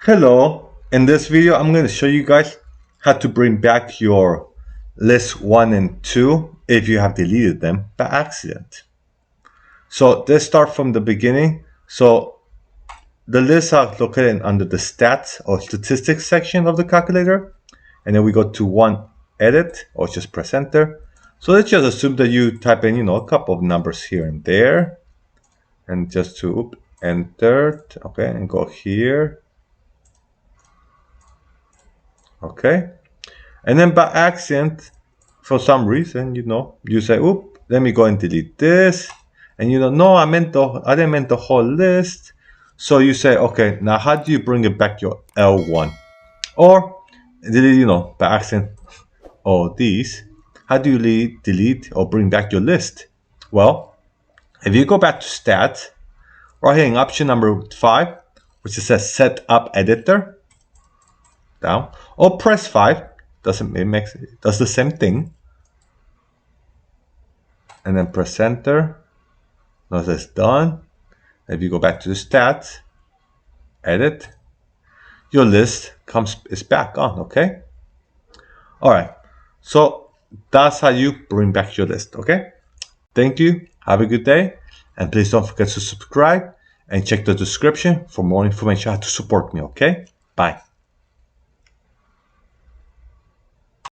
Hello, in this video I'm going to show you guys how to bring back your list 1 and 2 if you have deleted them by accident. So let's start from the beginning. So the lists are located under the stats or statistics section of the calculator, and then we go to one edit or just press enter. So let's just assume that you type in a couple of numbers here and there, and just to enter, okay, and go here. Okay, and then by accident, for some reason, you say, "Oop, let me go and delete this," and no, I didn't mean the whole list. So you say, "Okay, now how do you bring it back your L1?" Or delete, by accident, or these. How do you delete or bring back your list? Well, if you go back to stats, right here in option number 5, which it says Set Up Editor, down, or press 5. It does the same thing, and then press enter. Now that's done. If you go back to the stats, edit, your list is back on. Okay. All right. So that's how you bring back your list. Okay. Thank you. Have a good day, and please don't forget to subscribe and check the description for more information how to support me. Okay. Bye.